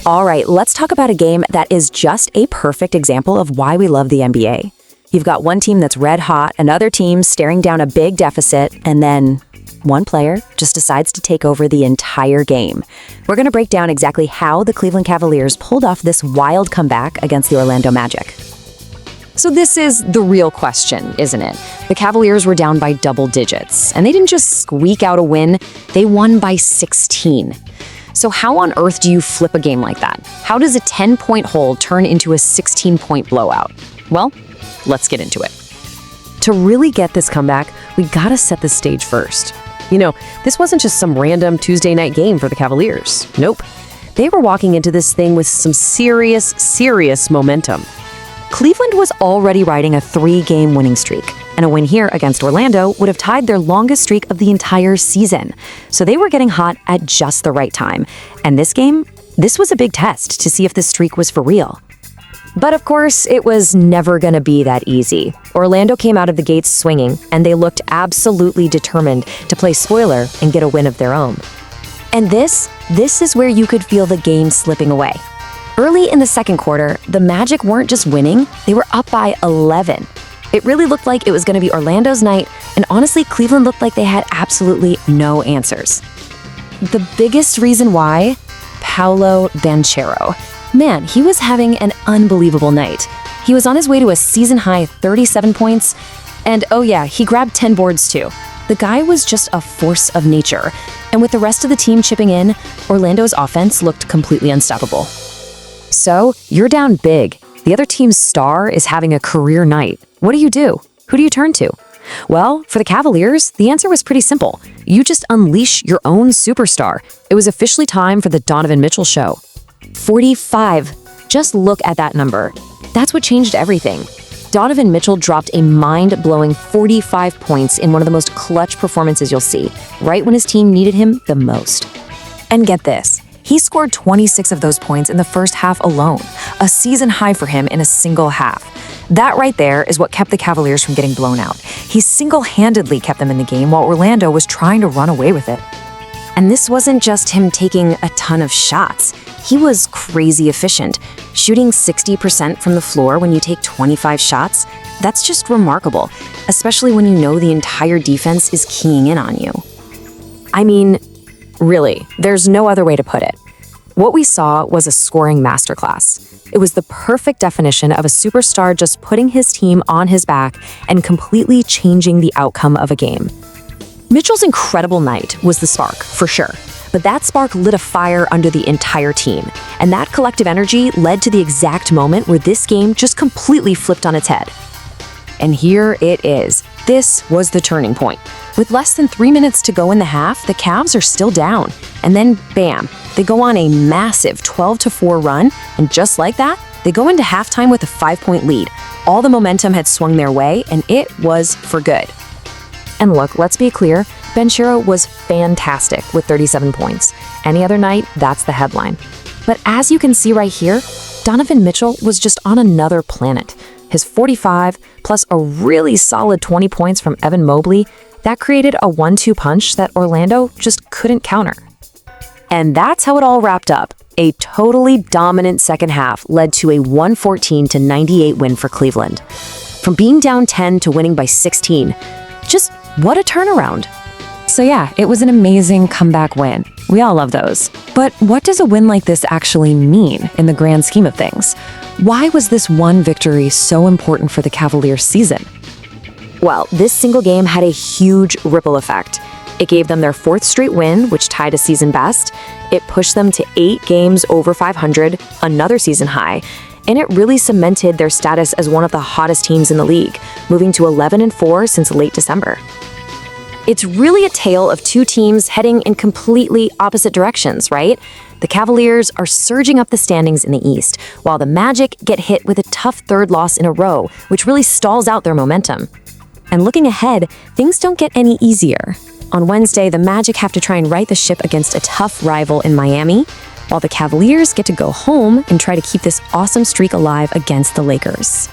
All right, let's talk about a game that is just a perfect example of why we love the NBA. You've got one team that's red hot, another team staring down a big deficit, and then one player just decides to take over the entire game. We're going to break down exactly how the Cleveland Cavaliers pulled off this wild comeback against the Orlando Magic. So this is the real question, isn't it? The Cavaliers were down by double digits, and they didn't just squeak out a win, they won by 16. So how on earth do you flip a game like that? How does a 10-point hold turn into a 16-point blowout? Well, let's get into it. To really get this comeback, we gotta set the stage first. You know, this wasn't just some random Tuesday night game for the Cavaliers. Nope. They were walking into this thing with some serious momentum. Cleveland was already riding a 3-game winning streak, and a win here against Orlando would have tied their longest streak of the entire season. So they were getting hot at just the right time. And this game, this was a big test to see if this streak was for real. But of course, it was never going to be that easy. Orlando came out of the gates swinging, and they looked absolutely determined to play spoiler and get a win of their own. And this is where you could feel the game slipping away. Early in the second quarter, the Magic weren't just winning, they were up by 11. It really looked like it was going to be Orlando's night, and honestly, Cleveland looked like they had absolutely no answers. The biggest reason why? Paolo Banchero. Man, he was having an unbelievable night. He was on his way to a season-high 37 points, and oh yeah, he grabbed 10 boards too. The guy was just a force of nature, and with the rest of the team chipping in, Orlando's offense looked completely unstoppable. So, you're down big. The other team's star is having a career night. What do? Who do you turn to? Well, for the Cavaliers, the answer was pretty simple. You just unleash your own superstar. It was officially time for the Donovan Mitchell show. 45. Just look at that number. That's what changed everything. Donovan Mitchell dropped a mind-blowing 45 points in one of the most clutch performances you'll see, right when his team needed him the most. And get this. He scored 26 of those points in the first half alone, a season high for him in a single half. That right there is what kept the Cavaliers from getting blown out. He single-handedly kept them in the game while Orlando was trying to run away with it. And this wasn't just him taking a ton of shots. He was crazy efficient. Shooting 60% from the floor when you take 25 shots, that's just remarkable, especially when you know the entire defense is keying in on you. I mean, really, there's no other way to put it. What we saw was a scoring masterclass. It was the perfect definition of a superstar just putting his team on his back and completely changing the outcome of a game. Mitchell's incredible night was the spark, for sure, but that spark lit a fire under the entire team, and that collective energy led to the exact moment where this game just completely flipped on its head. And here it is. This was the turning point. With less than 3 minutes to go in the half, the Cavs are still down. And then, bam, they go on a massive 12-4 run, and just like that, they go into halftime with a 5-point lead. All the momentum had swung their way, and it was for good. And look, let's be clear, Banchero was fantastic with 37 points. Any other night, that's the headline. But as you can see right here, Donovan Mitchell was just on another planet. His 45 plus a really solid 20 points from Evan Mobley, that created a 1-2 punch that Orlando just couldn't counter. And that's how it all wrapped up. A totally dominant second half led to a 114-98 win for Cleveland. From being down 10 to winning by 16, just what a turnaround. So yeah, it was an amazing comeback win. We all love those. But what does a win like this actually mean in the grand scheme of things? Why was this one victory so important for the Cavaliers season? Well, this single game had a huge ripple effect. It gave them their 4th straight win, which tied a season best. It pushed them to 8 games over 500, another season high. And it really cemented their status as one of the hottest teams in the league, moving to 11-4 since late December. It's really a tale of two teams heading in completely opposite directions, right? The Cavaliers are surging up the standings in the East, while the Magic get hit with a tough 3rd loss in a row, which really stalls out their momentum. And looking ahead, things don't get any easier. On Wednesday, the Magic have to try and right the ship against a tough rival in Miami, while the Cavaliers get to go home and try to keep this awesome streak alive against the Lakers.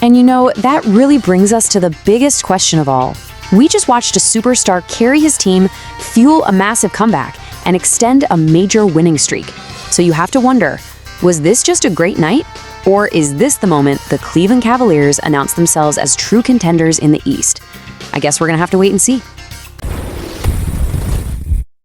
And you know, that really brings us to the biggest question of all. We just watched a superstar carry his team, fuel a massive comeback, and extend a major winning streak. So you have to wonder, was this just a great night? Or is this the moment the Cleveland Cavaliers announce themselves as true contenders in the East? I guess we're gonna have to wait and see.